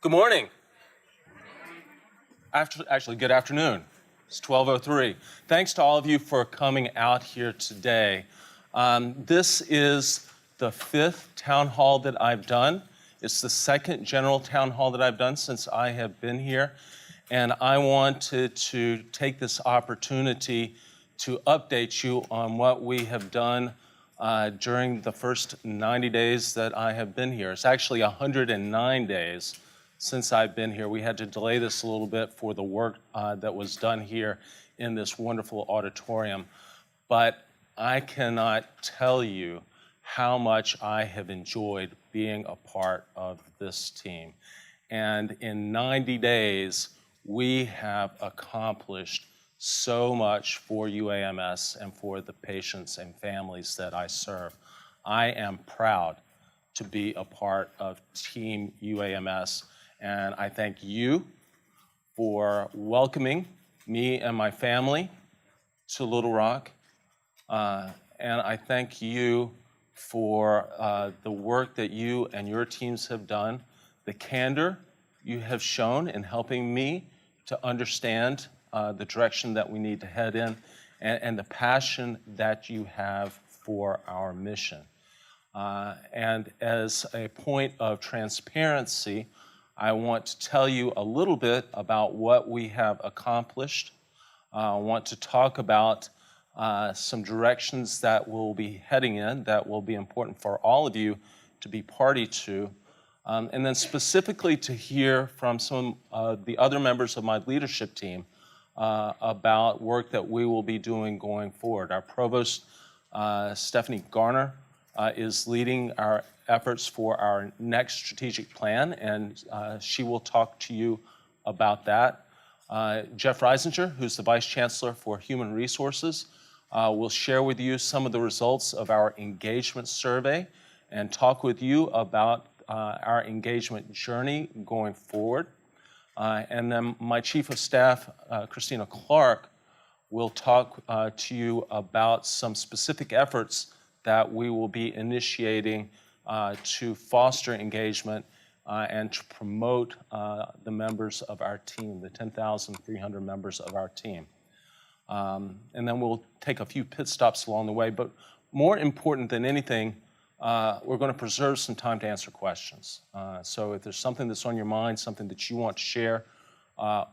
Good morning. Actually, good afternoon. It's 12:03. Thanks to all of you for coming out here today. This is the fifth town hall that I've done. It's the second general town hall that I've done since I have been here. And I wanted to take this opportunity to update you on what we have done during the first 90 days that I have been here. It's actually 109 days since I've been here. We had to delay this a little bit for the work that was done here in this wonderful auditorium. But I cannot tell you how much I have enjoyed being a part of this team. And in 90 days, we have accomplished so much for UAMS and for the patients and families that I serve. I am proud to be a part of Team UAMS, and I thank you for welcoming me and my family to Little Rock. And I thank you for the work that you and your teams have done, the candor you have shown in helping me to understand the direction that we need to head in, and the passion that you have for our mission. And as a point of transparency, I want to tell you a little bit about what we have accomplished. I want to talk about some directions that we'll be heading in that will be important for all of you to be party to. And then specifically to hear from some of the other members of my leadership team about work that we will be doing going forward. Our provost, Stephanie Garner, is leading our efforts for our next strategic plan, and she will talk to you about that. Jeff Reisinger, who's the Vice Chancellor for Human Resources, will share with you some of the results of our engagement survey and talk with you about our engagement journey going forward. And then my Chief of Staff, Christina Clark, will talk to you about some specific efforts that we will be initiating to foster engagement and to promote the members of our team, the 10,300 members of our team. And then we'll take a few pit stops along the way, but more important than anything, we're going to preserve some time to answer questions. So if there's something that's on your mind, something that you want to share,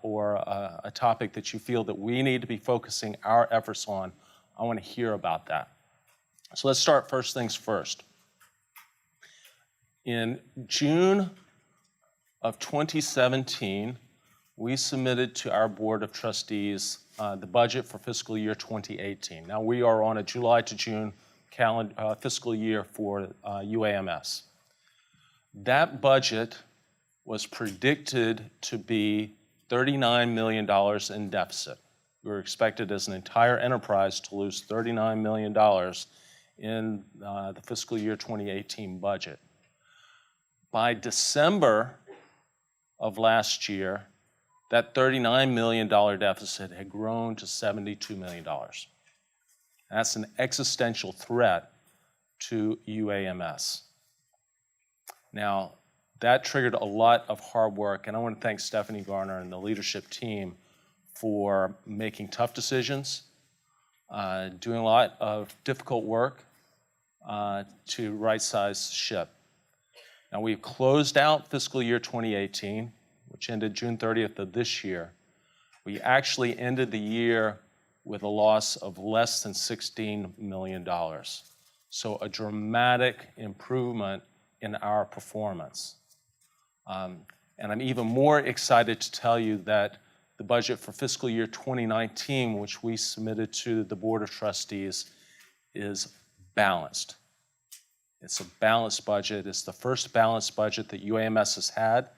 or a topic that you feel that we need to be focusing our efforts on, I want to hear about that. So let's start first things first. In June of 2017, we submitted to our Board of Trustees the budget for fiscal year 2018. Now we are on a July to June fiscal year for UAMS. That budget was predicted to be $39 million in deficit. We were expected as an entire enterprise to lose $39 million in the fiscal year 2018 budget. By December of last year, that $39 million deficit had grown to $72 million. That's an existential threat to UAMS. Now, that triggered a lot of hard work, and I want to thank Stephanie Garner and the leadership team for making tough decisions, doing a lot of difficult work to right-size the ship. Now, we've closed out fiscal year 2018, which ended June 30th of this year. We actually ended the year with a loss of less than $16 million. So a dramatic improvement in our performance. And I'm even more excited to tell you that the budget for fiscal year 2019, which we submitted to the Board of Trustees, is balanced. It's a balanced budget. It's the first balanced budget that UAMS has had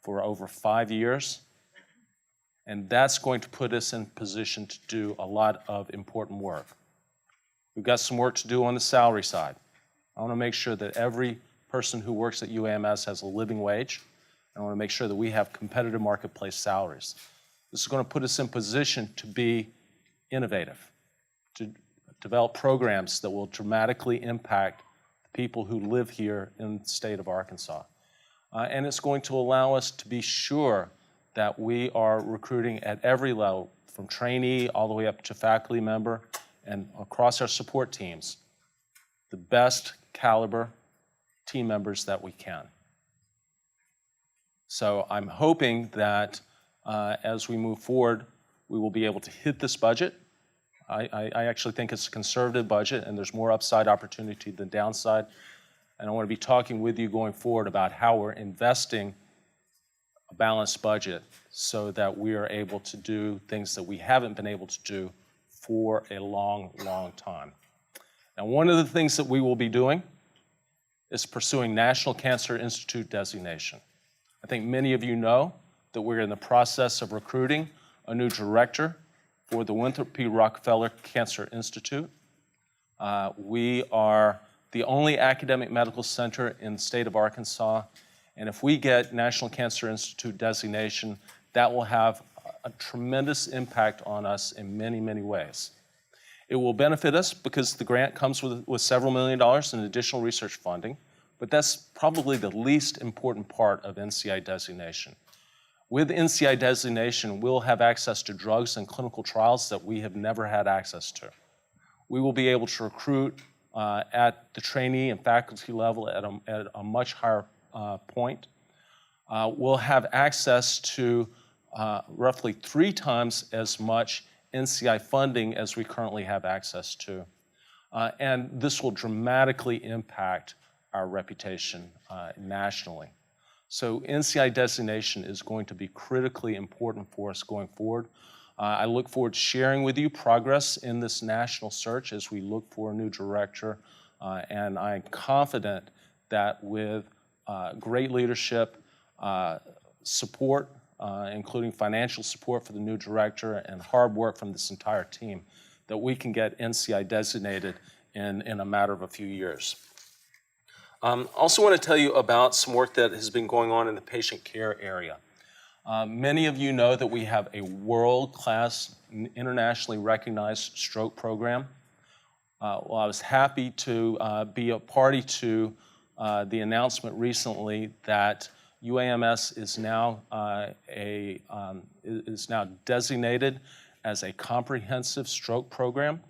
for over 5 years. And that's going to put us in position to do a lot of important work. We've got some work to do on the salary side. I want to make sure that every person who works at UAMS has a living wage. I want to make sure that we have competitive marketplace salaries. This is going to put us in position to be innovative, to develop programs that will dramatically impact the people who live here in the state of Arkansas. and it's going to allow us to be sure that we are recruiting at every level, from trainee all the way up to faculty member and across our support teams, the best caliber team members that we can. So I'm hoping that as we move forward, we will be able to hit this budget. I actually think it's a conservative budget, and there's more upside opportunity than downside. And I want to be talking with you going forward about how we're investing a balanced budget so that we are able to do things that we haven't been able to do for a long, long time. Now, one of the things that we will be doing is pursuing National Cancer Institute designation. I think many of you know that we're in the process of recruiting a new director for the Winthrop P. Rockefeller Cancer Institute. We are the only academic medical center in the state of Arkansas, and if we get National Cancer Institute designation, that will have a tremendous impact on us in many, many ways. It will benefit us because the grant comes with several $1 million in additional research funding, but that's probably the least important part of NCI designation. With NCI designation, we'll have access to drugs and clinical trials that we have never had access to. We will be able to recruit at the trainee and faculty level at a much higher point. We'll have access to roughly 3 times as much NCI funding as we currently have access to. And this will dramatically impact our reputation nationally. So NCI designation is going to be critically important for us going forward. I look forward to sharing with you progress in this national search as we look for a new director, and I'm confident that with great leadership, support, including financial support for the new director and hard work from this entire team, that we can get NCI designated in a matter of a few years. Also want to tell you about some work that has been going on in the patient care area. Many of you know that we have a world-class, internationally recognized stroke program. Well, I was happy to be a party to the announcement recently that UAMS is now designated as a comprehensive stroke program.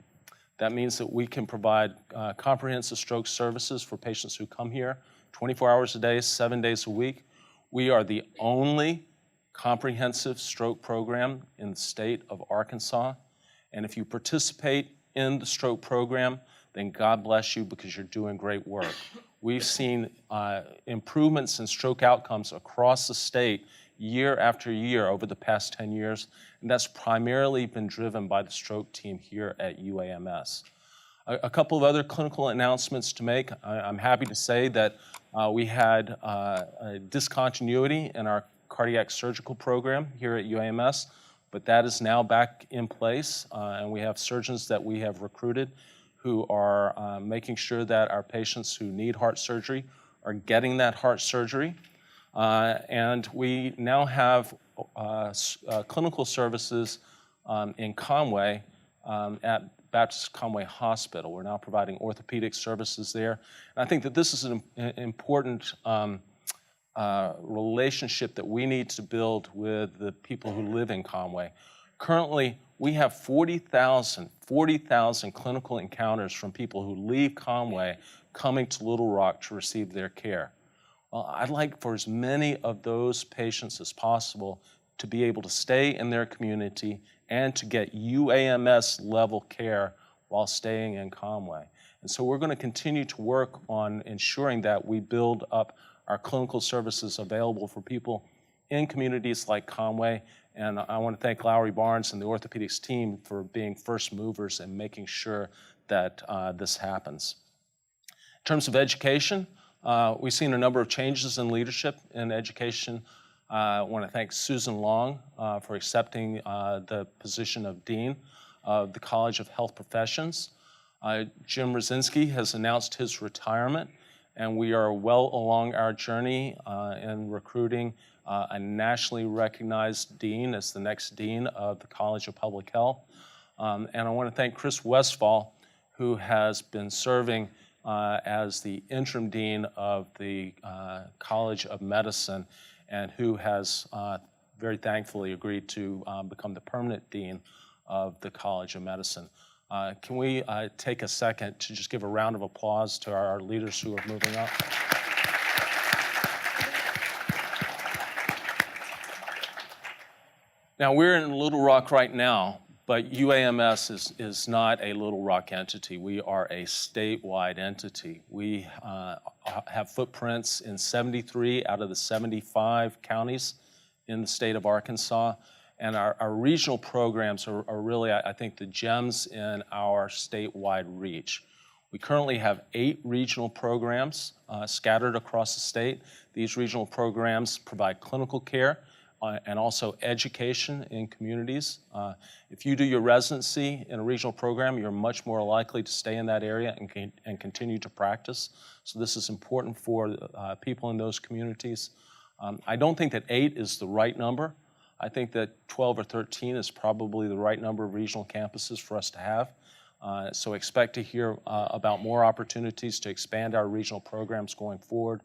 That means that we can provide comprehensive stroke services for patients who come here 24 hours a day, 7 days a week. We are the only comprehensive stroke program in the state of Arkansas. And if you participate in the stroke program, then God bless you because you're doing great work. We've seen improvements in stroke outcomes across the state year after year over the past 10 years, and that's primarily been driven by the stroke team here at UAMS. A couple of other clinical announcements to make. I'm happy to say that we had a discontinuity in our cardiac surgical program here at UAMS, but that is now back in place, and we have surgeons that we have recruited who are making sure that our patients who need heart surgery are getting that heart surgery. And we now have clinical services in Conway at Baptist Conway Hospital. We're now providing orthopedic services there. And I think that this is an important relationship that we need to build with the people who live in Conway. Currently, we have 40,000 clinical encounters from people who leave Conway coming to Little Rock to receive their care. Well, I'd like for as many of those patients as possible to be able to stay in their community and to get UAMS level care while staying in Conway. And so we're going to continue to work on ensuring that we build up our clinical services available for people in communities like Conway. And I want to thank Lowry Barnes and the orthopedics team for being first movers and making sure that this happens. In terms of education, we've seen a number of changes in leadership in education. I want to thank Susan Long for accepting the position of Dean of the College of Health Professions. Jim Rosinski has announced his retirement, and we are well along our journey in recruiting a nationally recognized dean as the next dean of the College of Public Health. And I want to thank Chris Westfall, who has been serving as the interim dean of the College of Medicine, and who has very thankfully agreed to become the permanent dean of the College of Medicine. Can we take a second to just give a round of applause to our leaders who are moving up? Now, we're in Little Rock right now, but UAMS is not a Little Rock entity. We are a statewide entity. We have footprints in 73 out of the 75 counties in the state of Arkansas. And our regional programs are really, I think, the gems in our statewide reach. We currently have 8 regional programs scattered across the state. These regional programs provide clinical care and also education in communities. If you do your residency in a regional program, you're much more likely to stay in that area and continue to practice. So this is important for people in those communities. I don't think that 8 is the right number. I think that 12 or 13 is probably the right number of regional campuses for us to have. So expect to hear about more opportunities to expand our regional programs going forward.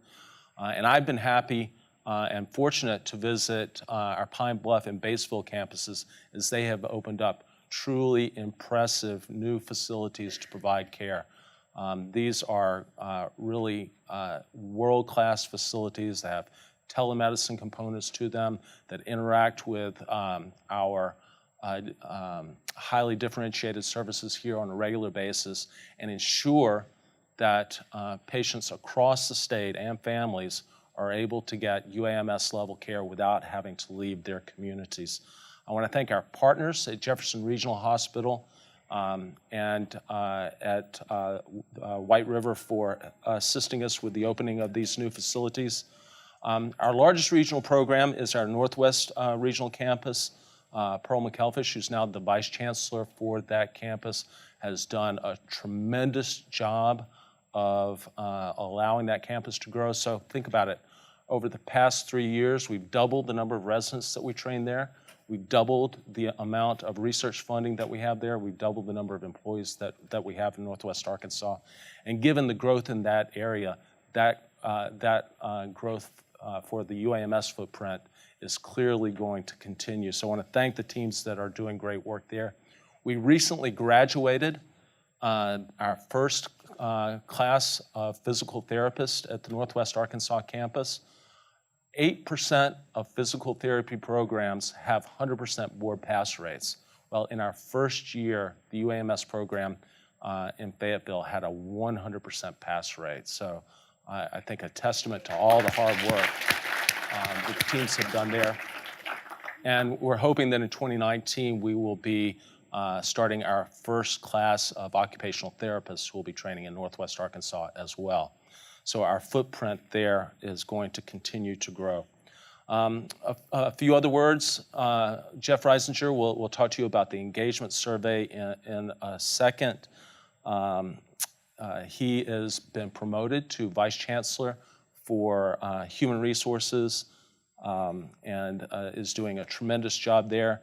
And I've been happy and fortunate to visit our Pine Bluff and Batesville campuses as they have opened up truly impressive new facilities to provide care. These are really world-class facilities that have telemedicine components to them that interact with our highly differentiated services here on a regular basis and ensure that patients across the state and families are able to get UAMS level care without having to leave their communities. I want to thank our partners at Jefferson Regional Hospital and at White River for assisting us with the opening of these new facilities. Our largest regional program is our Northwest Regional Campus. Pearl McElfish, who's now the Vice Chancellor for that campus, has done a tremendous job of allowing that campus to grow. So think about it. Over the past 3 years, we've doubled the number of residents that we train there. We've doubled the amount of research funding that we have there. We've doubled the number of employees that we have in Northwest Arkansas. And given the growth in that area, that growth for the UAMS footprint is clearly going to continue. So I want to thank the teams that are doing great work there. We recently graduated our first class of physical therapists at the Northwest Arkansas campus. 8% of physical therapy programs have 100% board pass rates. Well, in our first year, the UAMS program in Fayetteville had a 100% pass rate. So I think a testament to all the hard work that the teams have done there. And we're hoping that in 2019, we will be starting our first class of occupational therapists who will be training in Northwest Arkansas as well. So our footprint there is going to continue to grow. A few other words. Jeff Reisinger will talk to you about the engagement survey in a second. He has been promoted to Vice Chancellor for Human Resources and is doing a tremendous job there.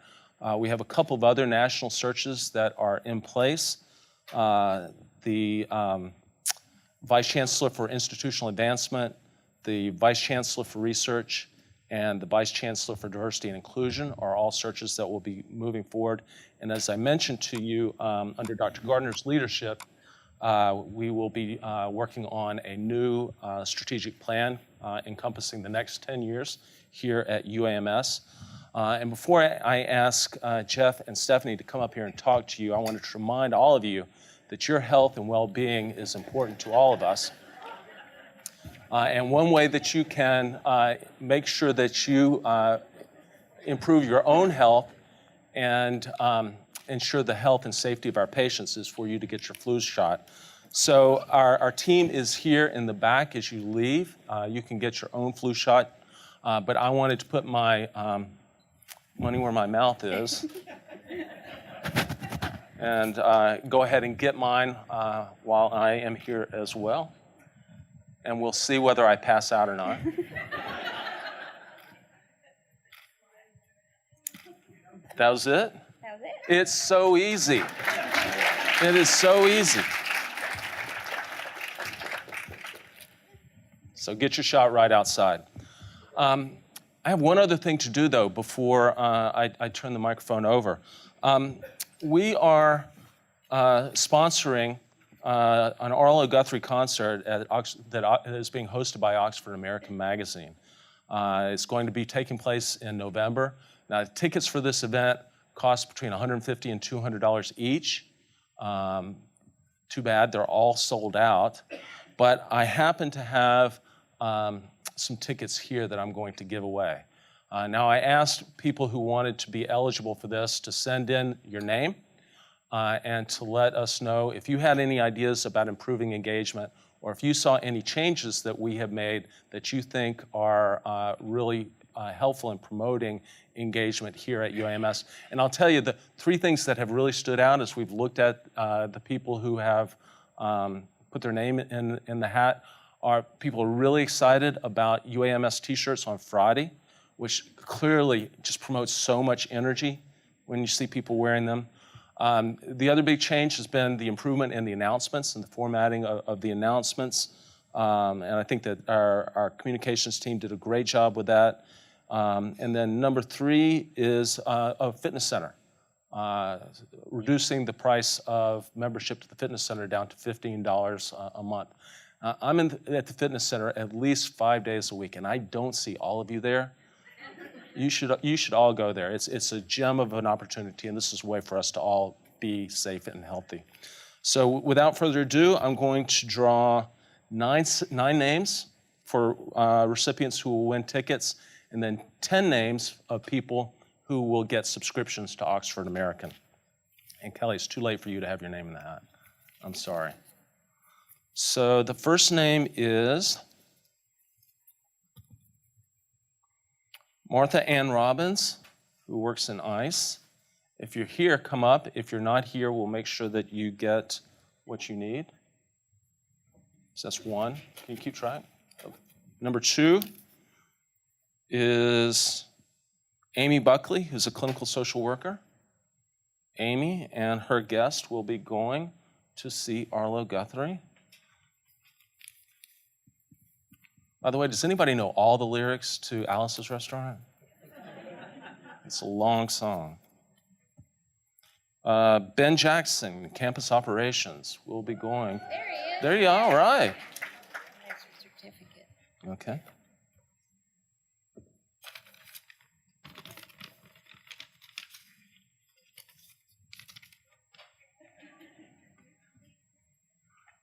We have a couple of other national searches that are in place. The Vice Chancellor for Institutional Advancement, the Vice Chancellor for Research, and the Vice Chancellor for Diversity and Inclusion are all searches that will be moving forward. And as I mentioned to you, under Dr. Gardner's leadership, we will be working on a new strategic plan encompassing the next 10 years here at UAMS. And before I ask Jeff and Stephanie to come up here and talk to you, I wanted to remind all of you that your health and well-being is important to all of us. And one way that you can make sure that you improve your own health and ensure the health and safety of our patients is for you to get your flu shot. So our team is here in the back as you leave. You can get your own flu shot, but I wanted to put my money where my mouth is and go ahead and get mine while I am here as well. And we'll see whether I pass out or not. That was it? That was it. It's so easy. It is so easy. So get your shot right outside. I have one other thing to do, though, before I turn the microphone over. We are sponsoring an Arlo Guthrie concert that is being hosted by Oxford American Magazine. It's going to be taking place in November. Now, tickets for this event cost between $150 and $200 each. Too bad, they're all sold out. But I happen to have some tickets here that I'm going to give away. Now, I asked people who wanted to be eligible for this to send in your name and to let us know if you had any ideas about improving engagement, or if you saw any changes that we have made that you think are really helpful in promoting engagement here at UAMS. And I'll tell you, the three things that have really stood out as we've looked at the people who have put their name in the hat are people are really excited about UAMS t-shirts on Friday, which clearly just promotes so much energy when you see people wearing them. The other big change has been the improvement in the announcements and the formatting of the announcements. And I think that our communications team did a great job with that. And then number three is a fitness center, reducing the price of membership to the fitness center down to $15 a month. I'm at the fitness center at least 5 days a week, and I don't see all of you there. You should all go there. It's a gem of an opportunity, and this is a way for us to all be safe and healthy. So without further ado, I'm going to draw nine names for recipients who will win tickets, and then 10 names of people who will get subscriptions to Oxford American. And Kelly, it's too late for you to have your name in the hat. I'm sorry. So the first name is Martha Ann Robbins, who works in ICE. If you're here, come up. If you're not here, we'll make sure that you get what you need. So that's one. Can you keep track? Number two is Amy Buckley, who's a clinical social worker. Amy and her guest will be going to see Arlo Guthrie. By the way, does anybody know all the lyrics to Alice's Restaurant? It's a long song. Ben Jackson, Campus Operations, will be going. There he is. There you are, all right. That's your certificate. Okay.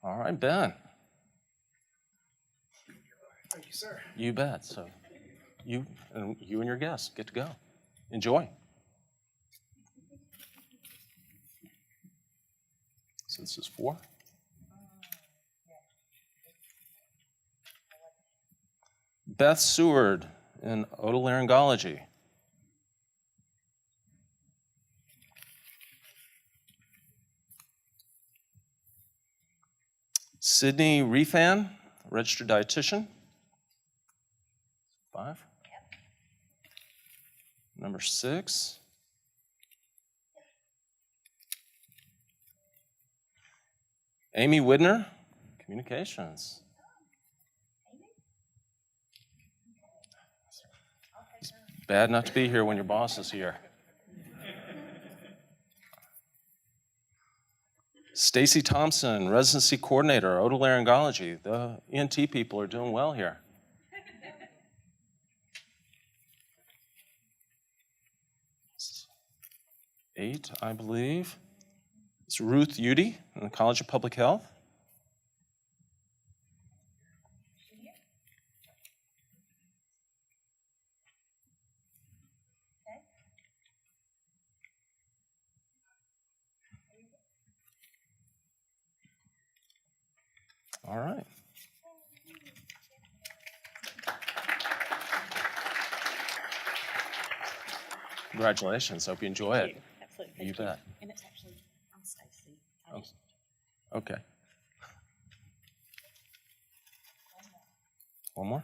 All right, Ben. Thank you, sir. You bet. So you and your guests get to go. Enjoy. So this is 4. Beth Seward in otolaryngology. Sydney Refan, registered dietitian. 5. Number 6. Amy Widner, communications. It's bad not to be here when your boss is here. Stacy Thompson, residency coordinator, otolaryngology. The ENT people are doing well here. 8, I believe. It's Ruth Udy in the College of Public Health. All right. Congratulations. Hope you enjoy it. Absolutely. You bet. And it's actually, I'm Stacy. Okay. One more.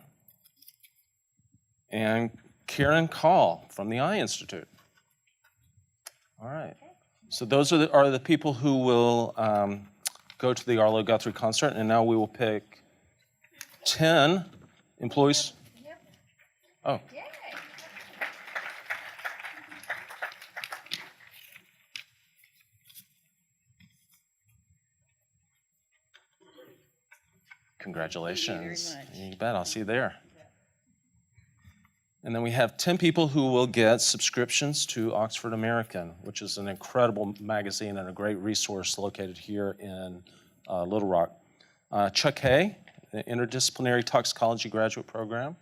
And Karen Call from the Eye Institute. All right. So those are the people who will go to the Arlo Guthrie concert, and now we will pick 10 Employees? Oh. Yay. Congratulations. Thank you very much. You bet. I'll see you there. And then we have 10 people who will get subscriptions to Oxford American, which is an incredible magazine and a great resource located here in Little Rock. Chuck Hay, the Interdisciplinary Toxicology Graduate Program.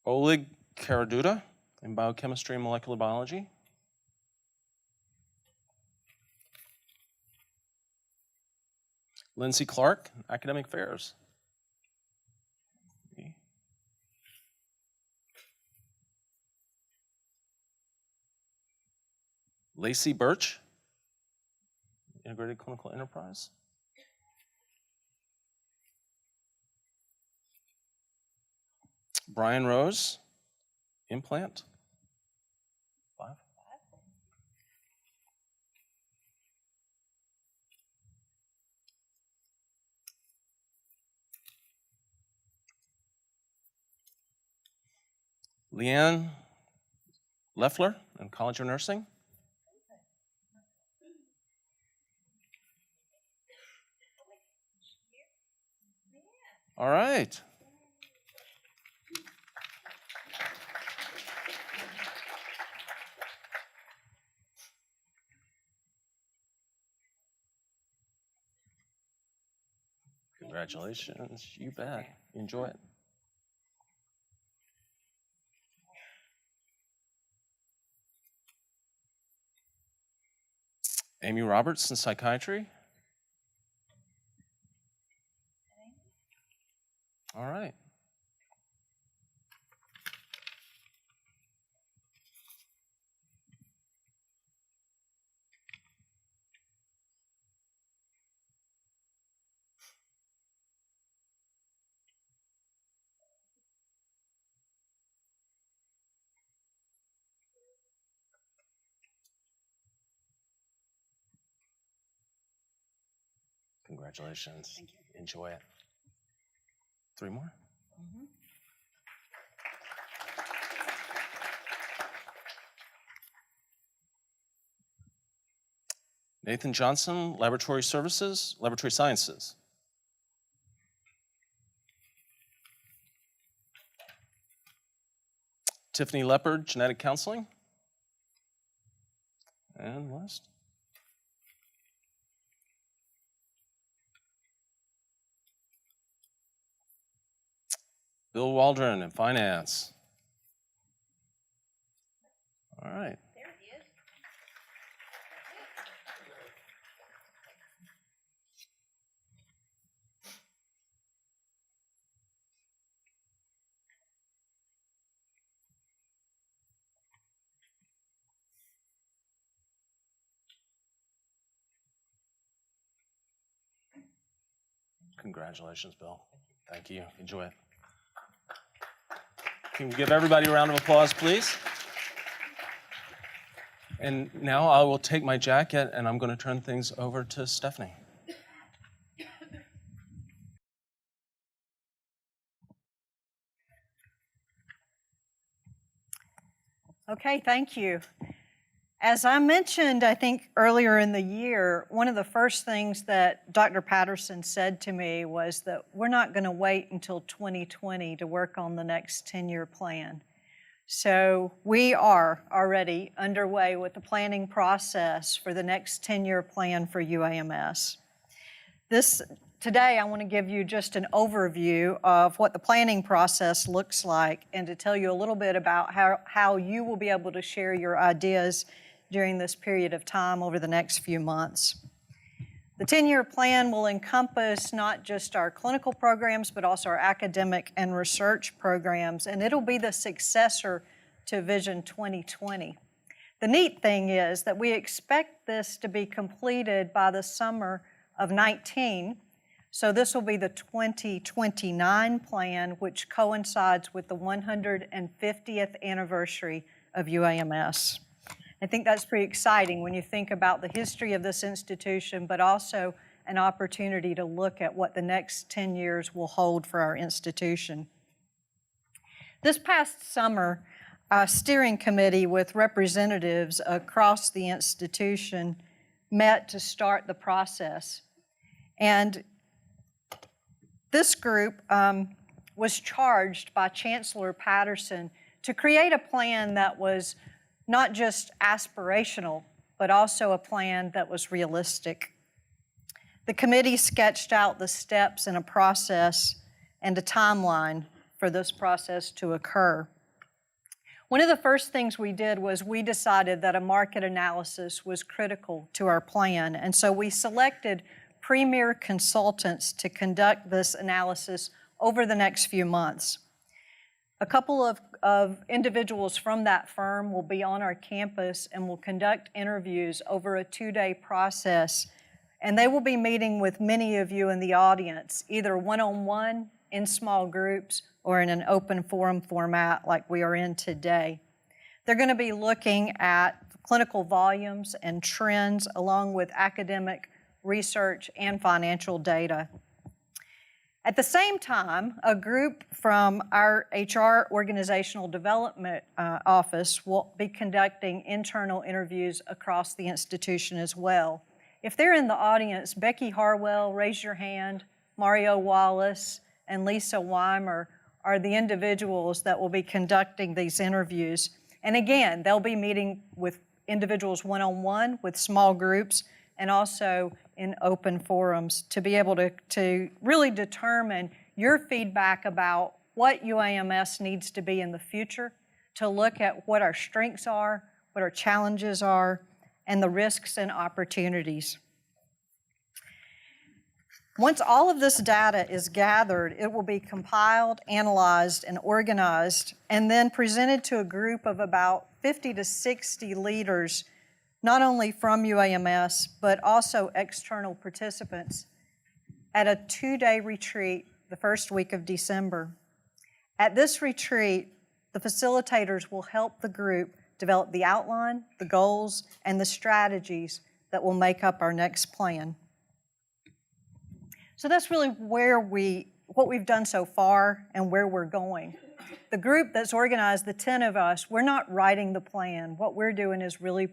Oleg Karaduta in Biochemistry and Molecular Biology. Lindsay Clark, Academic Affairs. Lacey Birch, Integrated Clinical Enterprise. Brian Rose, Implant. 5. Leanne Leffler in College of Nursing. All right. Congratulations. You bet. Enjoy it. Amy Roberts in Psychiatry. All right. Congratulations. Thank you. Enjoy it. 3 more. Nathan Johnson, Laboratory Services, Laboratory Sciences. Tiffany Leopard, Genetic Counseling. And last. Bill Waldron in Finance. All right. There he is. Congratulations, Bill. Thank you. Enjoy it. Can we give everybody a round of applause, please? And now I will take my jacket and I'm going to turn things over to Stephanie. Okay, thank you. As I mentioned, I think earlier in the year, one of the first things that Dr. Patterson said to me was that we're not going to wait until 2020 to work on the next 10-year plan. So we are already underway with the planning process for the next 10-year plan for UAMS. Today, I want to give you just an overview of what the planning process looks like and to tell you a little bit about how you will be able to share your ideas during this period of time over the next few months. The 10-year plan will encompass not just our clinical programs, but also our academic and research programs, and it'll be the successor to Vision 2020. The neat thing is that we expect this to be completed by the summer of 19. So this will be the 2029 plan, which coincides with the 150th anniversary of UAMS. I think that's pretty exciting when you think about the history of this institution, but also an opportunity to look at what the next 10 years will hold for our institution. This past summer, a steering committee with representatives across the institution met to start the process. And this group was charged by Chancellor Patterson to create a plan that was not just aspirational, but also a plan that was realistic. The committee sketched out the steps in a process and a timeline for this process to occur. One of the first things we did was we decided that a market analysis was critical to our plan, and so we selected premier consultants to conduct this analysis over the next few months. A couple of individuals from that firm will be on our campus and will conduct interviews over a 2-day process, and they will be meeting with many of you in the audience, either one-on-one, in small groups, or in an open forum format like we are in today. They're going to be looking at clinical volumes and trends along with academic research and financial data. At the same time, a group from our HR Organizational Development Office will be conducting internal interviews across the institution as well. If they're in the audience, Becky Harwell, raise your hand, Mario Wallace, and Lisa Weimer are the individuals that will be conducting these interviews. And again, they'll be meeting with individuals one-on-one, with small groups, and also in open forums to be able to really determine your feedback about what UAMS needs to be in the future, to look at what our strengths are, what our challenges are, and the risks and opportunities. Once all of this data is gathered, it will be compiled, analyzed, and organized, and then presented to a group of about 50 to 60 leaders, not only from UAMS, but also external participants, at a 2-day retreat the first week of December. At this retreat, the facilitators will help the group develop the outline, the goals, and the strategies that will make up our next plan. So that's really what we've done so far and where we're going. The group that's organized, the 10 of us, we're not writing the plan. What we're doing is really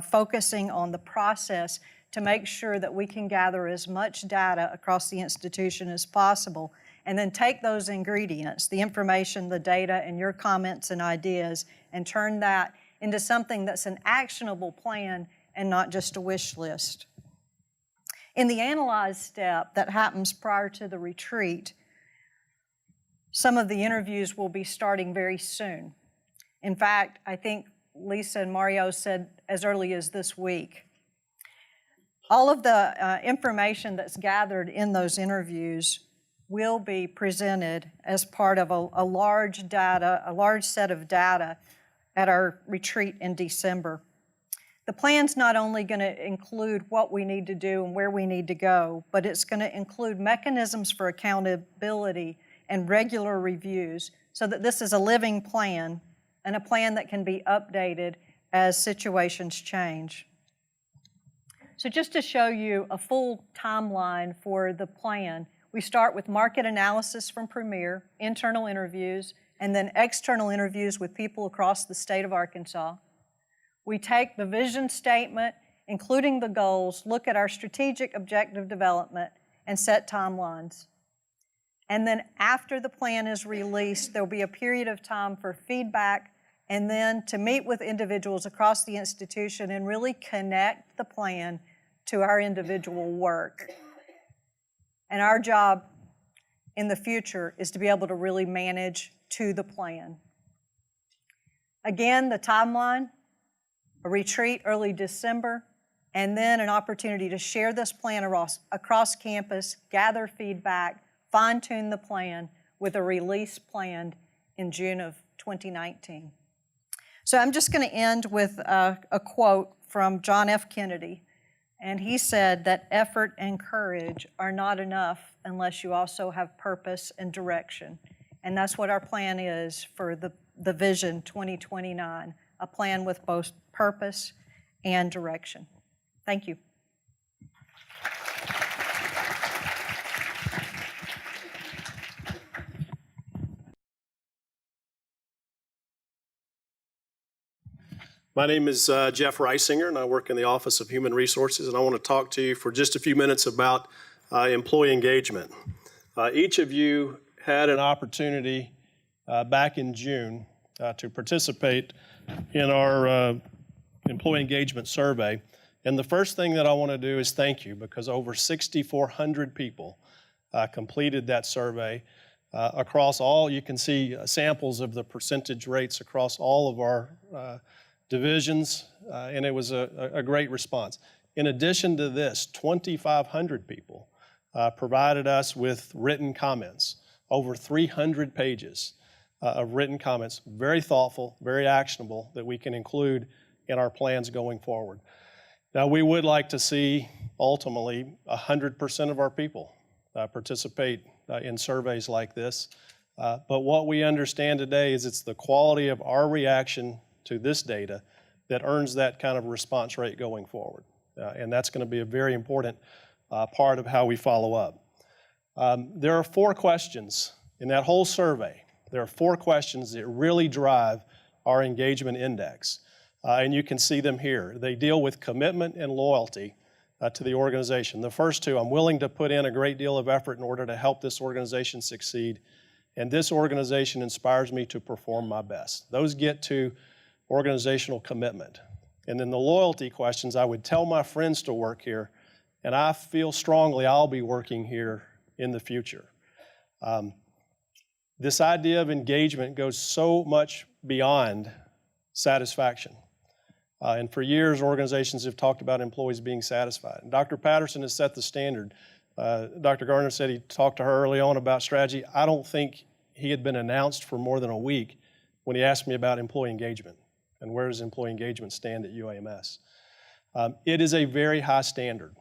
focusing on the process to make sure that we can gather as much data across the institution as possible, and then take those ingredients, the information, the data, and your comments and ideas, and turn that into something that's an actionable plan and not just a wish list. In the analyze step that happens prior to the retreat, some of the interviews will be starting very soon. In fact, I think Lisa and Mario said as early as this week. All of the information that's gathered in those interviews will be presented as part of a large set of data at our retreat in December. The plan's not only going to include what we need to do and where we need to go, but it's going to include mechanisms for accountability and regular reviews so that this is a living plan and a plan that can be updated as situations change. So just to show you a full timeline for the plan, we start with market analysis from Premier, internal interviews, and then external interviews with people across the state of Arkansas. We take the vision statement, including the goals, look at our strategic objective development, and set timelines. And then after the plan is released, there'll be a period of time for feedback and then to meet with individuals across the institution and really connect the plan to our individual work. And our job in the future is to be able to really manage to the plan. Again, the timeline, a retreat early December, and then an opportunity to share this plan across campus, gather feedback, fine-tune the plan with a release planned in June of 2019. So I'm just going to end with a quote from John F. Kennedy, and he said that effort and courage are not enough unless you also have purpose and direction. And that's what our plan is for the Vision 2029, a plan with purpose, and direction. Thank you. My name is Jeff Reisinger, and I work in the Office of Human Resources, and I want to talk to you for just a few minutes about employee engagement. Each of you had an opportunity back in June to participate in our employee engagement survey. And the first thing that I want to do is thank you, because over 6,400 people completed that survey across all. You can see samples of the percentage rates across all of our divisions, and it was a great response. In addition to this, 2,500 people provided us with written comments, over 300 pages of written comments, very thoughtful, very actionable, that we can include in our plans going forward. Now, we would like to see, ultimately, 100% of our people participate in surveys like this, but what we understand today is it's the quality of our reaction to this data that earns that kind of response rate going forward. And that's going to be a very important part of how we follow up. There are 4 questions in that whole survey. There are 4 questions that really drive our engagement index. And you can see them here. They deal with commitment and loyalty to the organization. The first 2, I'm willing to put in a great deal of effort in order to help this organization succeed, and this organization inspires me to perform my best. Those get to organizational commitment. And then the loyalty questions, I would tell my friends to work here, and I feel strongly I'll be working here in the future. This idea of engagement goes so much beyond satisfaction. And for years, organizations have talked about employees being satisfied. And Dr. Patterson has set the standard. Dr. Gardner said he talked to her early on about strategy. I don't think he had been announced for more than a week when he asked me about employee engagement and where does employee engagement stand at UAMS. It is a very high standard,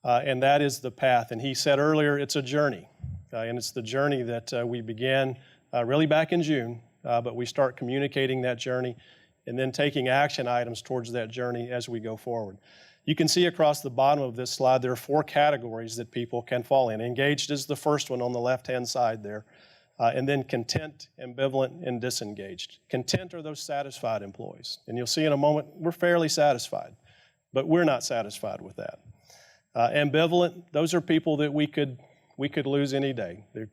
and that is the path. And he said earlier, it's a journey, and it's the journey that we began really back in June, but we start communicating that journey and then taking action items towards that journey as we go forward. You can see across the bottom of this slide, there are 4 categories that people can fall in. Engaged is the first one on the left-hand side there, and then content, ambivalent, and disengaged. Content are those satisfied employees, and you'll see in a moment, we're fairly satisfied, but we're not satisfied with that. Ambivalent, those are people that we could lose any day. They're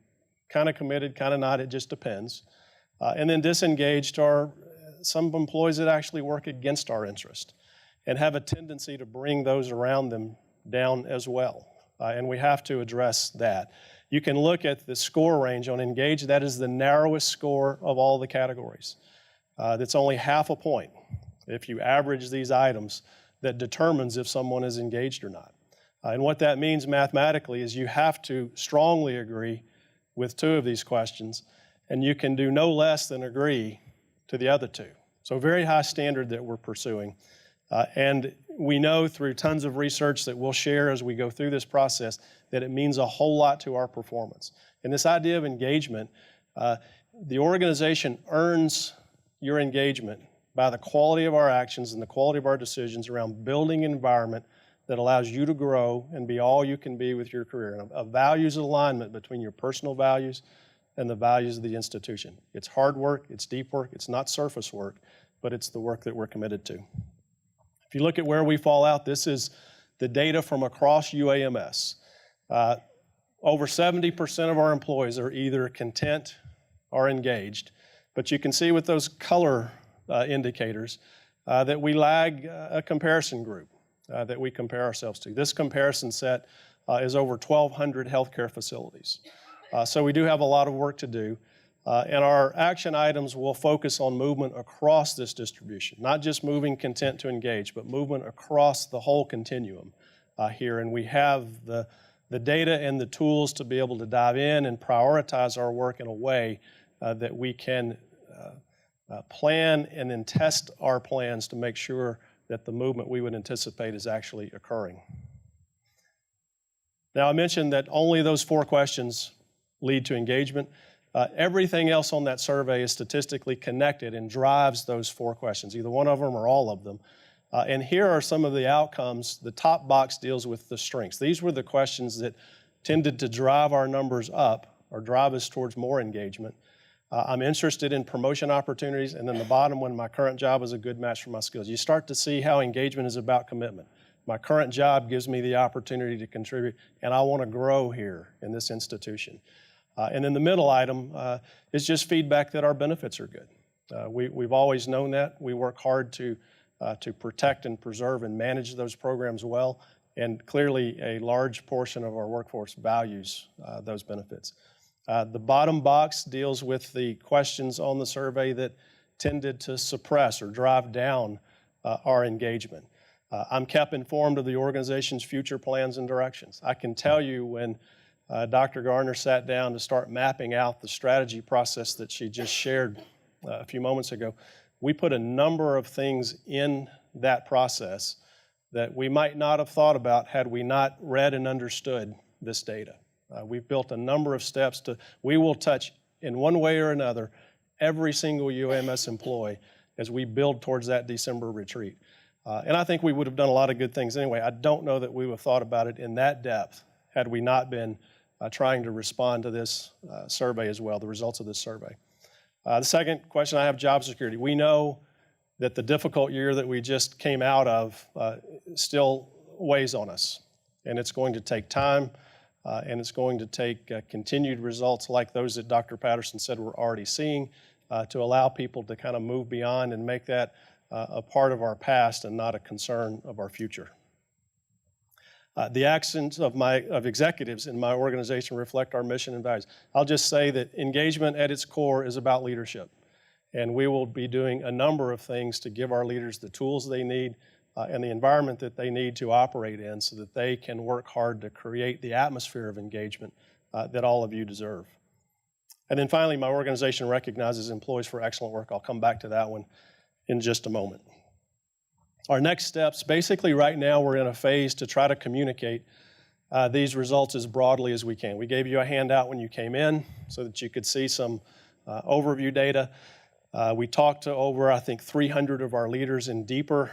kind of committed, kind of not, it just depends. And then disengaged are some employees that actually work against our interest and have a tendency to bring those around them down as well. And we have to address that. You can look at the score range on engaged. That is the narrowest score of all the categories. That's only half a point if you average these items that determines if someone is engaged or not. And what that means mathematically is you have to strongly agree with 2 of these questions, and you can do no less than agree to the other 2. So very high standard that we're pursuing. And we know through tons of research that we'll share as we go through this process that it means a whole lot to our performance. And this idea of engagement, the organization earns your engagement by the quality of our actions and the quality of our decisions around building an environment that allows you to grow and be all you can be with your career. And a values alignment between your personal values and the values of the institution. It's hard work, it's deep work, it's not surface work, but it's the work that we're committed to. If you look at where we fall out, this is the data from across UAMS. Over 70% of our employees are either content or engaged, but you can see with those color indicators that we lag a comparison group that we compare ourselves to. This comparison set is over 1,200 healthcare facilities. So we do have a lot of work to do, and our action items will focus on movement across this distribution, not just moving content to engage, but movement across the whole continuum here. And we have the data and the tools to be able to dive in and prioritize our work in a way that we can plan and then test our plans to make sure that the movement we would anticipate is actually occurring. Now, I mentioned that only those 4 questions lead to engagement. Everything else on that survey is statistically connected and drives those 4 questions, either one of them or all of them. And here are some of the outcomes. The top box deals with the strengths. These were the questions that tended to drive our numbers up or drive us towards more engagement. I'm interested in promotion opportunities, and then the bottom one, my current job is a good match for my skills. You start to see how engagement is about commitment. My current job gives me the opportunity to contribute, and I want to grow here in this institution. And then the middle item is just feedback that our benefits are good. We've always known that. We work hard to protect and preserve and manage those programs well, and clearly a large portion of our workforce values those benefits. The bottom box deals with the questions on the survey that tended to suppress or drive down our engagement. I'm kept informed of the organization's future plans and directions. I can tell you when Dr. Gardner sat down to start mapping out the strategy process that she just shared a few moments ago, we put a number of things in that process that we might not have thought about had we not read and understood this data. We've built a number of steps we will touch in one way or another every single UAMS employee as we build towards that December retreat. And I think we would have done a lot of good things anyway. I don't know that we would have thought about it in that depth had we not been trying to respond to this survey as well, the results of this survey. The second question I have, job security. We know that the difficult year that we just came out of still weighs on us, and it's going to take time, and it's going to take continued results like those that Dr. Patterson said we're already seeing to allow people to kind of move beyond and make that a part of our past and not a concern of our future. The actions of executives in my organization reflect our mission and values. I'll just say that engagement at its core is about leadership. And we will be doing a number of things to give our leaders the tools they need and the environment that they need to operate in so that they can work hard to create the atmosphere of engagement that all of you deserve. And then finally, my organization recognizes employees for excellent work. I'll come back to that one in just a moment. Our next steps, basically right now we're in a phase to try to communicate these results as broadly as we can. We gave you a handout when you came in so that you could see some overview data. We talked to over, I think, 300 of our leaders in deeper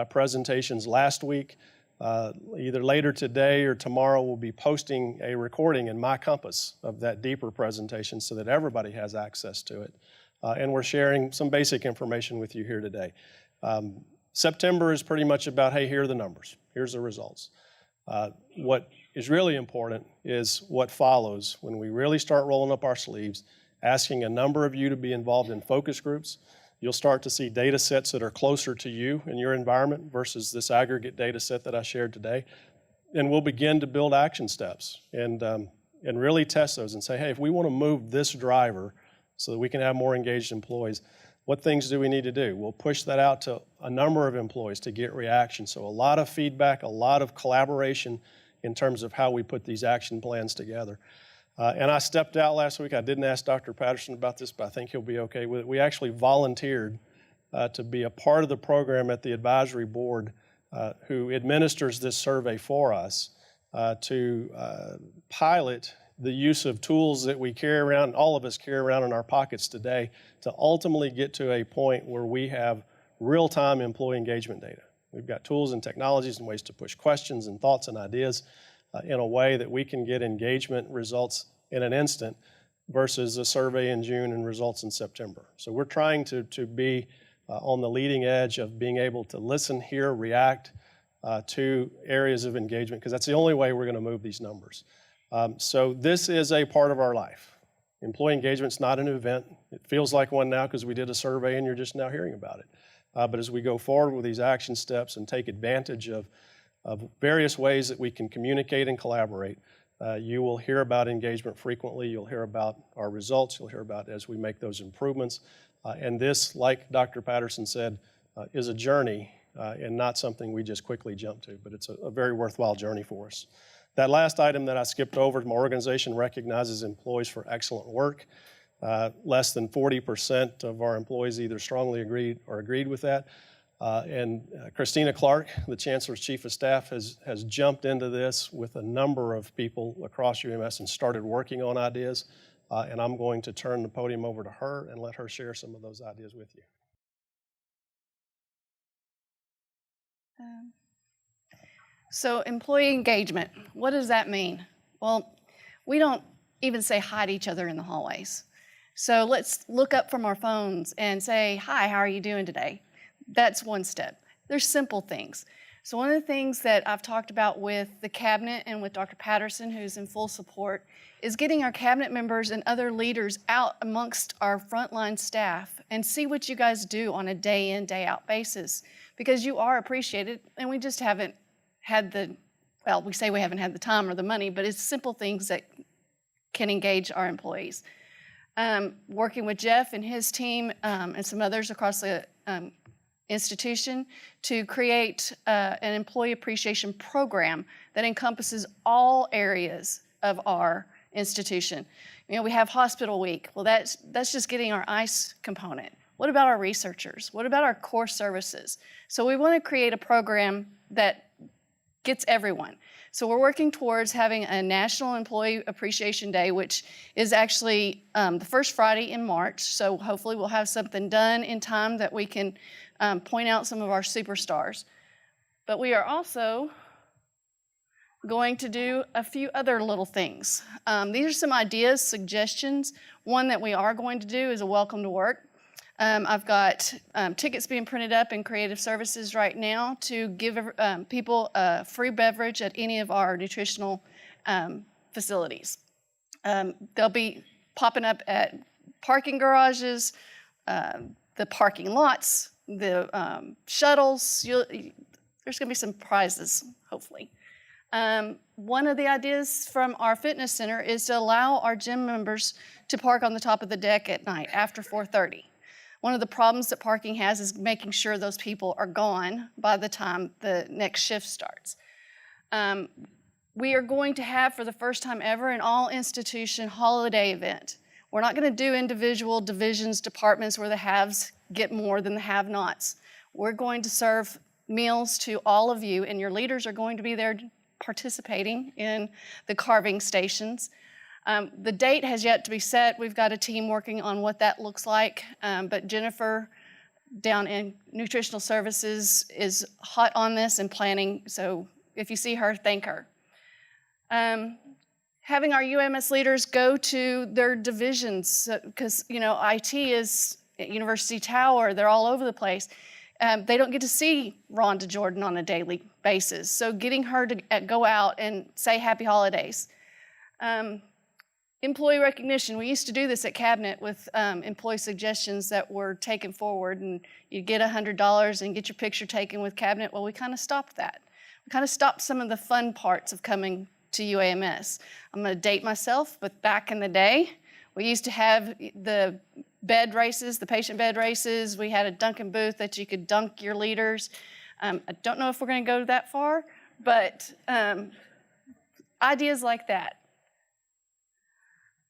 presentations last week. Either later today or tomorrow we'll be posting a recording in My Compass of that deeper presentation so that everybody has access to it. And we're sharing some basic information with you here today. September is pretty much about, hey, here are the numbers. Here's the results. What is really important is what follows when we really start rolling up our sleeves, asking a number of you to be involved in focus groups. You'll start to see data sets that are closer to you in your environment versus this aggregate data set that I shared today. And we'll begin to build action steps and really test those and say, hey, if we want to move this driver so that we can have more engaged employees, what things do we need to do? We'll push that out to a number of employees to get reaction. So a lot of feedback, a lot of collaboration in terms of how we put these action plans together. And I stepped out last week. I didn't ask Dr. Patterson about this, but I think he'll be okay with it. We actually volunteered to be a part of the program at the advisory board who administers this survey for us to pilot the use of tools that we carry around, all of us carry around in our pockets today, to ultimately get to a point where we have real-time employee engagement data. We've got tools and technologies and ways to push questions and thoughts and ideas in a way that we can get engagement results in an instant versus a survey in June and results in September. So we're trying to be on the leading edge of being able to listen, hear, react to areas of engagement, because that's the only way we're going to move these numbers. So this is a part of our life. Employee engagement's not an event. It feels like one now because we did a survey and you're just now hearing about it. But as we go forward with these action steps and take advantage of various ways that we can communicate and collaborate, you will hear about engagement frequently. You'll hear about our results. You'll hear about as we make those improvements. And this, like Dr. Patterson said, is a journey and not something we just quickly jump to, but it's a very worthwhile journey for us. That last item that I skipped over, my organization recognizes employees for excellent work. Less than 40% of our employees either strongly agreed with that. And Christina Clark, the Chancellor's Chief of Staff, has jumped into this with a number of people across UMS and started working on ideas. And I'm going to turn the podium over to her and let her share some of those ideas with you. So employee engagement, what does that mean? Well, we don't even say hi to each other in the hallways. So let's look up from our phones and say, hi, how are you doing today? That's one step. There's simple things. So one of the things that I've talked about with the cabinet and with Dr. Patterson, who's in full support, is getting our cabinet members and other leaders out amongst our frontline staff and see what you guys do on a day in, day out basis, because you are appreciated and we just haven't had the, well, we say we haven't had the time or the money, but it's simple things that can engage our employees. Working with Jeff and his team and some others across the institution to create an employee appreciation program that encompasses all areas of our institution. You know, we have hospital week. Well, that's just getting our ICE component. What about our researchers? What about our core services? So we want to create a program that gets everyone. So we're working towards having a National Employee Appreciation Day, which is actually the first Friday in March. So hopefully we'll have something done in time that we can point out some of our superstars. But we are also going to do a few other little things. These are some ideas, suggestions. One that we are going to do is a welcome to work. I've got tickets being printed up in Creative Services right now to give people a free beverage at any of our nutritional facilities. They'll be popping up at parking garages, the parking lots, the shuttles. There's going to be some prizes, hopefully. One of the ideas from our fitness center is to allow our gym members to park on the top of the deck at night after 4:30. One of the problems that parking has is making sure those people are gone by the time the next shift starts. We are going to have, for the first time ever, an all-institution holiday event. We're not going to do individual divisions, departments where the haves get more than the have-nots. We're going to serve meals to all of you, and your leaders are going to be there participating in the carving stations. The date has yet to be set. We've got a team working on what that looks like, but Jennifer down in Nutritional Services is hot on this and planning, so if you see her, thank her. Having our UMS leaders go to their divisions, because you know IT is at University Tower, they're all over the place. They don't get to see Rhonda Jordan on a daily basis, so getting her to go out and say happy holidays. Employee recognition. We used to do this at Cabinet with employee suggestions that were taken forward, and you get $100 and get your picture taken with Cabinet. Well, we kind of stopped that. We kind of stopped some of the fun parts of coming to UAMS. I'm going to date myself, but back in the day, we used to have the bed races, the patient bed races. We had a Dunkin' booth that you could dunk your leaders. I don't know if we're going to go that far, but ideas like that.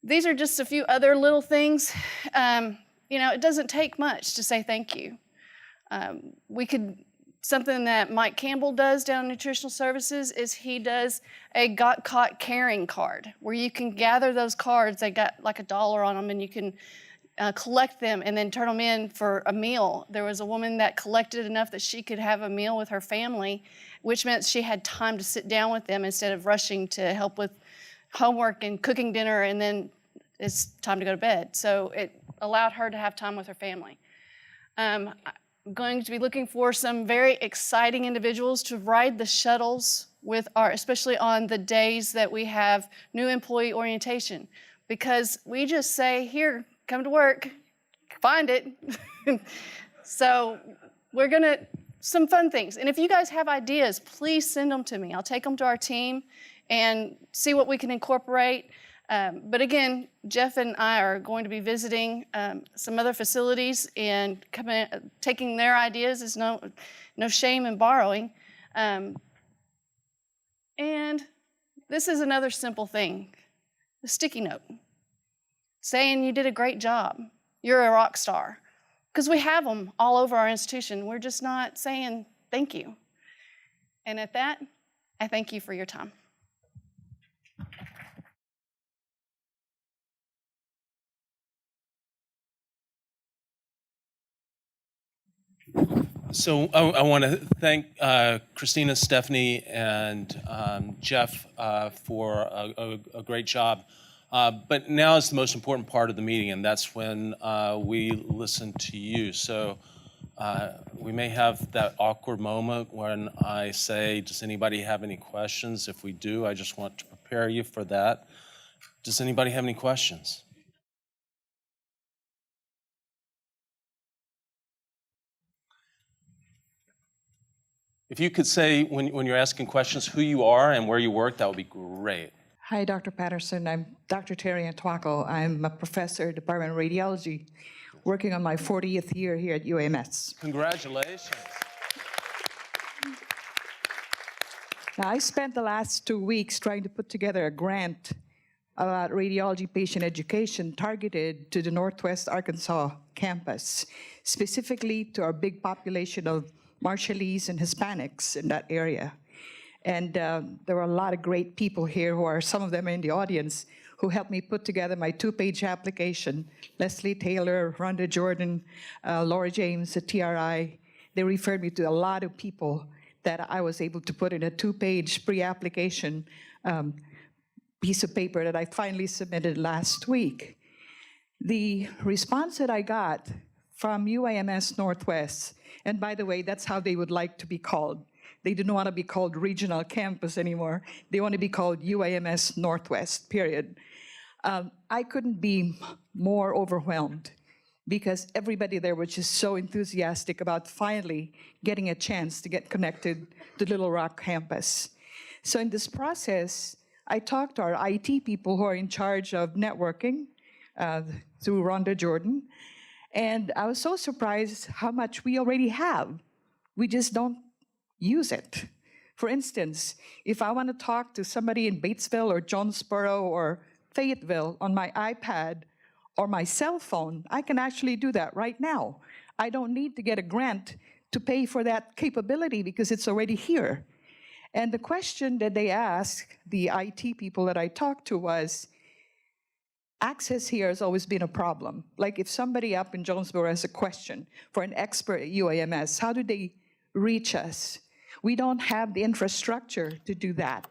These are just a few other little things. You know, it doesn't take much to say thank you. Something that Mike Campbell does down in Nutritional Services is he does a Got Caught Caring card where you can gather those cards. They got like $1 on them, and you can collect them and then turn them in for a meal. There was a woman that collected enough that she could have a meal with her family, which meant she had time to sit down with them instead of rushing to help with homework and cooking dinner, and then it's time to go to bed. So it allowed her to have time with her family. I'm going to be looking for some very exciting individuals to ride the shuttles with especially on the days that we have new employee orientation, because we just say, here, come to work, find it. So we're some fun things. And if you guys have ideas, please send them to me. I'll take them to our team and see what we can incorporate. But again, Jeff and I are going to be visiting some other facilities, and taking their ideas is no shame in borrowing. And this is another simple thing, a sticky note, saying you did a great job, you're a rock star. Because we have them all over our institution. We're just not saying thank you. And at that, I thank you for your time. So I want to thank Christina, Stephanie, and Jeff for a great job. But now is the most important part of the meeting, and that's when we listen to you. So we may have that awkward moment when I say, does anybody have any questions? If we do, I just want to prepare you for that. Does anybody have any questions? If you could say, when you're asking questions, who you are and where you work, that would be great. Hi, Dr. Patterson. I'm Dr. Terry Antwaco. I'm a professor at Department of Radiology, working on my 40th year here at UAMS. Congratulations. Now, I spent the last 2 weeks trying to put together a grant about radiology patient education targeted to the Northwest Arkansas campus, specifically to our big population of Marshallese and Hispanics in that area. And there were a lot of great people here who are, some of them in the audience, who helped me put together my 2-page application. Leslie Taylor, Rhonda Jordan, Laura James at TRI. They referred me to a lot of people that I was able to put in a 2-page pre-application piece of paper that I finally submitted last week. The response that I got from UAMS Northwest, and by the way, that's how they would like to be called. They do not want to be called regional campus anymore. They want to be called UAMS Northwest, period. I couldn't be more overwhelmed because everybody there was just so enthusiastic about finally getting a chance to get connected to Little Rock campus. So in this process, I talked to our IT people who are in charge of networking through Rhonda Jordan, and I was so surprised how much we already have. We just don't use it. For instance, if I want to talk to somebody in Batesville or Jonesboro or Fayetteville on my iPad or my cell phone, I can actually do that right now. I don't need to get a grant to pay for that capability because it's already here. And the question that they asked the IT people that I talked to was, access here has always been a problem. Like if somebody up in Jonesboro has a question for an expert at UAMS, how do they reach us? We don't have the infrastructure to do that.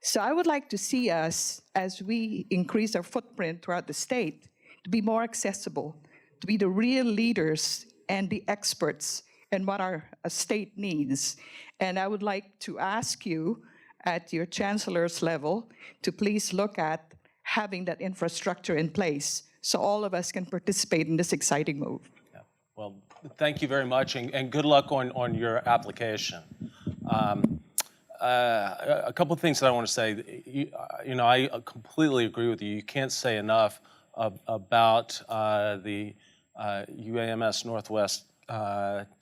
So I would like to see us, as we increase our footprint throughout the state, to be more accessible, to be the real leaders and the experts in what our state needs. And I would like to ask you at your chancellor's level to please look at having that infrastructure in place so all of us can participate in this exciting move. Yeah. Well, thank you very much, and good luck on your application. A couple of things that I want to say. You know, I completely agree with you. You can't say enough about the UAMS Northwest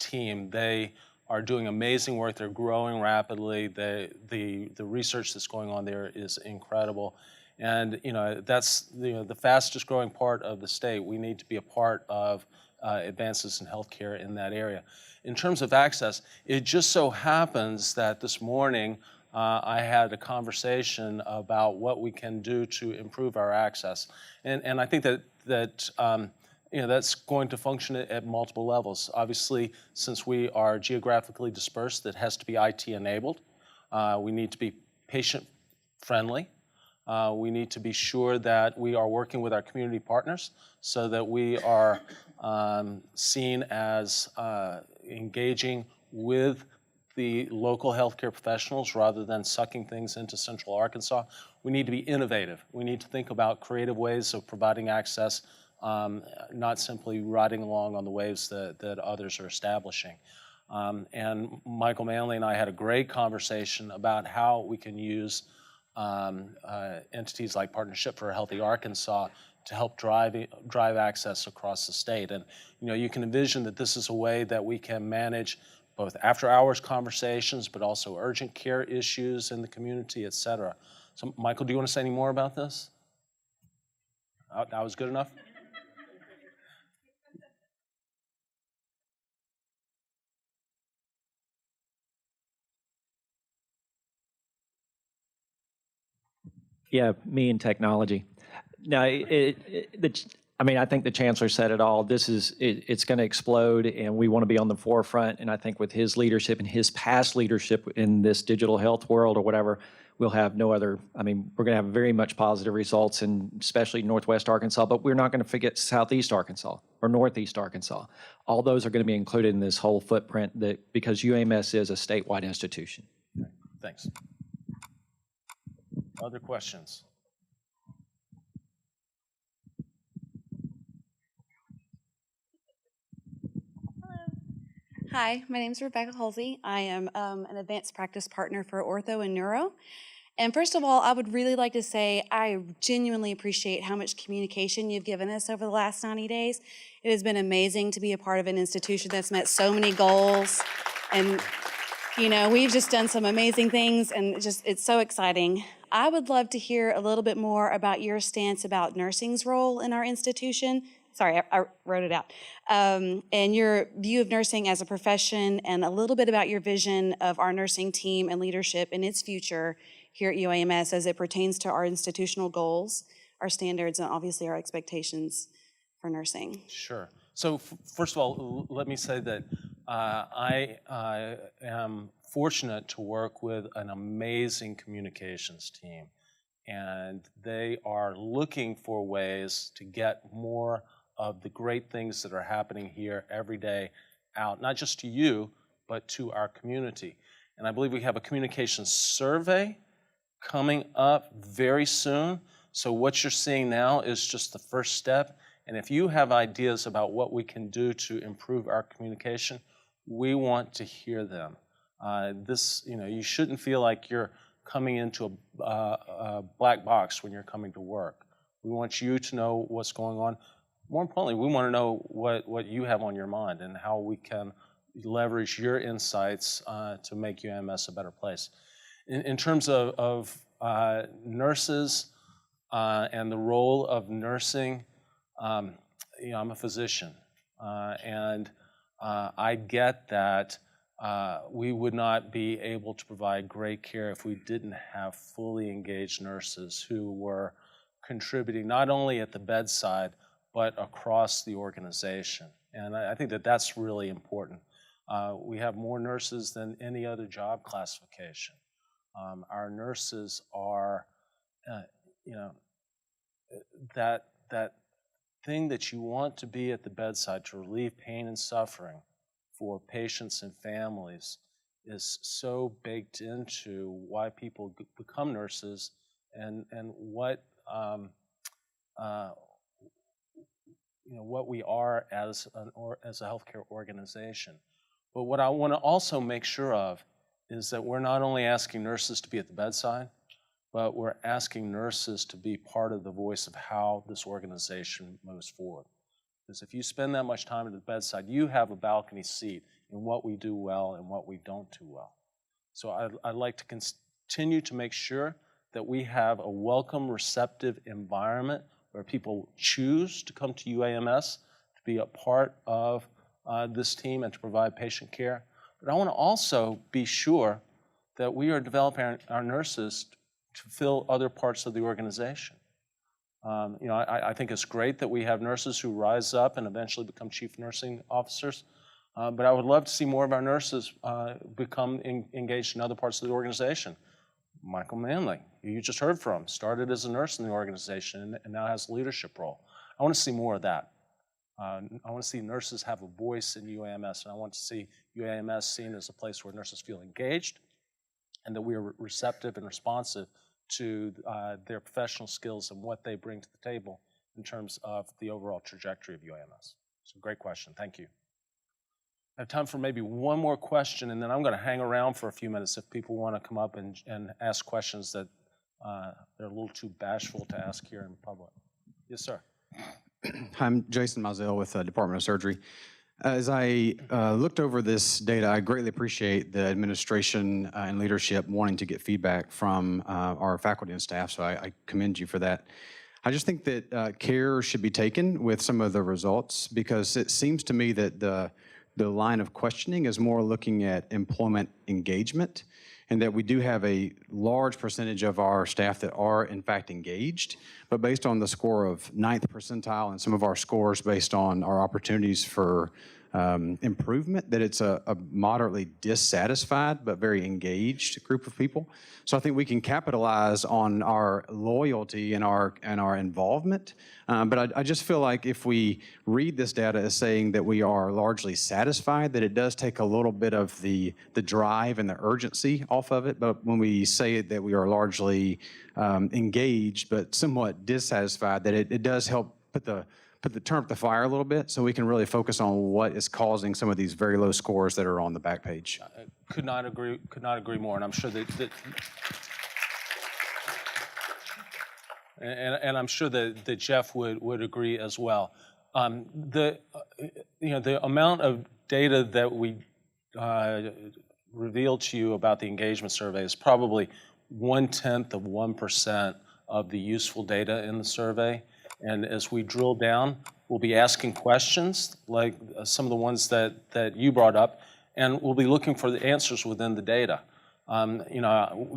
team. They are doing amazing work. They're growing rapidly. The research that's going on there is incredible. And you know, that's the fastest growing part of the state. We need to be a part of advances in healthcare in that area. In terms of access, it just so happens that this morning I had a conversation about what we can do to improve our access, and I think that you know, that's going to function at multiple levels. Obviously, since we are geographically dispersed, it has to be IT enabled. We need to be patient friendly. We need to be sure that we are working with our community partners so that we are seen as engaging with the local healthcare professionals rather than sucking things into Central Arkansas. We need to be innovative. We need to think about creative ways of providing access, not simply riding along on the waves that others are establishing. And Michael Manley and I had a great conversation about how we can use entities like Partnership for a Healthy Arkansas to help drive access across the state. And you know, you can envision that this is a way that we can manage both after-hours conversations, but also urgent care issues in the community, et cetera. So, Michael, do you want to say any more about this? That was good enough? Yeah, me and technology. Now, I mean, I think the chancellor said it all. It's going to explode, and we want to be on the forefront. And I think with his leadership and his past leadership in this digital health world or whatever, we'll have no other, I mean, we're going to have very much positive results in especially Northwest Arkansas, but we're not going to forget Southeast Arkansas or Northeast Arkansas. All those are going to be included in this whole footprint because UAMS is a statewide institution. Thanks. Other questions? Hi, my name is Rebecca Halsey. I am an advanced practice partner for Ortho and Neuro. And first of all, I would really like to say I genuinely appreciate how much communication you've given us over the last 90 days. It has been amazing to be a part of an institution that's met so many goals. And, you know, we've just done some amazing things, and it's so exciting. I would love to hear a little bit more about your stance about nursing's role in our institution. Sorry, I wrote it out. And your view of nursing as a profession, and a little bit about your vision of our nursing team and leadership and its future here at UAMS as it pertains to our institutional goals, our standards, and obviously our expectations for nursing. Sure. So first of all, let me say that I am fortunate to work with an amazing communications team, and they are looking for ways to get more of the great things that are happening here every day out, not just to you, but to our community. And I believe we have a communications survey coming up very soon. So what you're seeing now is just the first step. And if you have ideas about what we can do to improve our communication, we want to hear them. You shouldn't feel like you're coming into a black box when you're coming to work. We want you to know what's going on. More importantly, we want to know what you have on your mind and how we can leverage your insights to make UAMS a better place. In terms of nurses and the role of nursing, I'm a physician, and I get that we would not be able to provide great care if we didn't have fully engaged nurses who were contributing not only at the bedside, but across the organization. And I think that that's really important. We have more nurses than any other job classification. Our nurses are, that thing that you want to be at the bedside to relieve pain and suffering for patients and families is so baked into why people become nurses and what what we are as a healthcare organization. But what I want to also make sure of is that we're not only asking nurses to be at the bedside, but we're asking nurses to be part of the voice of how this organization moves forward. Because if you spend that much time at the bedside, you have a balcony seat in what we do well and what we don't do well. So I'd like to continue to make sure that we have a welcome, receptive environment where people choose to come to UAMS to be a part of this team and to provide patient care. But I want to also be sure that we are developing our nurses to fill other parts of the organization. I think it's great that we have nurses who rise up and eventually become chief nursing officers, but I would love to see more of our nurses become engaged in other parts of the organization. Michael Manley, who you just heard from, started as a nurse in the organization and now has a leadership role. I want to see more of that. I want to see nurses have a voice in UAMS, and I want to see UAMS seen as a place where nurses feel engaged and that we are receptive and responsive to their professional skills and what they bring to the table in terms of the overall trajectory of UAMS. So great question, thank you. I have time for maybe one more question, and then I'm going to hang around for a few minutes if people want to come up and ask questions that they're a little too bashful to ask here in public. Yes, sir. I'm Jason Mazel with the Department of Surgery. As I looked over this data, I greatly appreciate the administration and leadership wanting to get feedback from our faculty and staff, so I commend you for that. I just think that care should be taken with some of the results, because it seems to me that the line of questioning is more looking at employment engagement and that we do have a large percentage of our staff that are in fact engaged, but based on the score of 9th percentile and some of our scores based on our opportunities for improvement, that it's a moderately dissatisfied but very engaged group of people. So I think we can capitalize on our loyalty and our involvement. But I just feel like if we read this data as saying that we are largely satisfied, that it does take a little bit of the drive and the urgency off of it. But when we say that we are largely engaged but somewhat dissatisfied, that it does help turn up the fire a little bit, so we can really focus on what is causing some of these very low scores that are on the back page. Could not agree more, and I'm sure that and I'm sure that Jeff would agree as well. The amount of data that we revealed to you about the engagement survey is probably 0.1% of the useful data in the survey. And as we drill down, we'll be asking questions like some of the ones that you brought up, and we'll be looking for the answers within the data.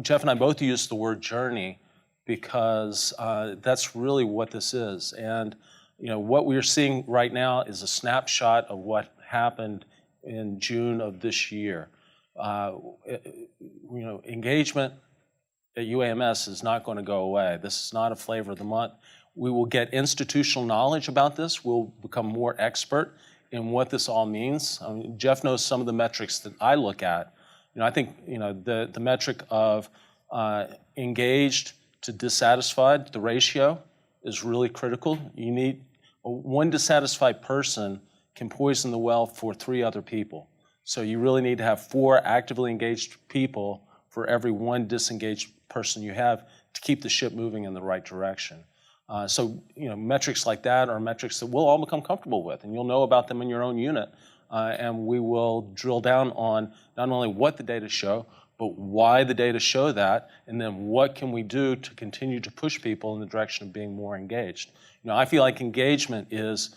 Jeff and I both use the word journey because that's really what this is. And what we're seeing right now is a snapshot of what happened in June of this year. Engagement at UAMS is not going to go away. This is not a flavor of the month. We will get institutional knowledge about this. We'll become more expert in what this all means. Jeff knows some of the metrics that I look at. I think the metric of engaged to dissatisfied, the ratio is really critical. You need one dissatisfied person can poison the well for 3 other people. So you really need to have 4 actively engaged people for every 1 disengaged person you have to keep the ship moving in the right direction. So metrics like that are metrics that we'll all become comfortable with, and you'll know about them in your own unit. And we will drill down on not only what the data show, but why the data show that, and then what can we do to continue to push people in the direction of being more engaged. I feel like engagement is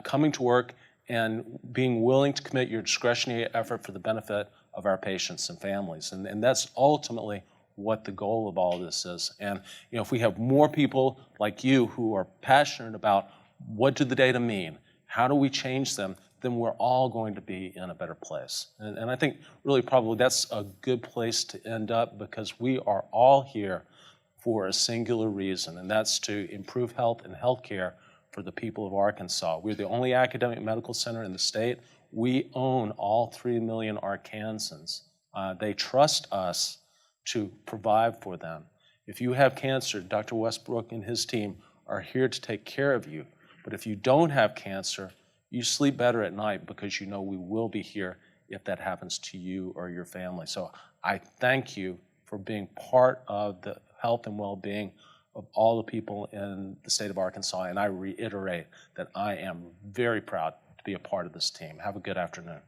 coming to work and being willing to commit your discretionary effort for the benefit of our patients and families. And that's ultimately what the goal of all of this is. And if we have more people like you who are passionate about what do the data mean, how do we change them, then we're all going to be in a better place. And I think really probably that's a good place to end up, because we are all here for a singular reason, and that's to improve health and healthcare for the people of Arkansas. We're the only academic medical center in the state. We own all 3 million Arkansans. They trust us to provide for them. If you have cancer, Dr. Westbrook and his team are here to take care of you. But if you don't have cancer, you sleep better at night because you know we will be here if that happens to you or your family. So I thank you for being part of the health and well-being of all the people in the state of Arkansas, and I reiterate that I am very proud to be a part of this team. Have a good afternoon.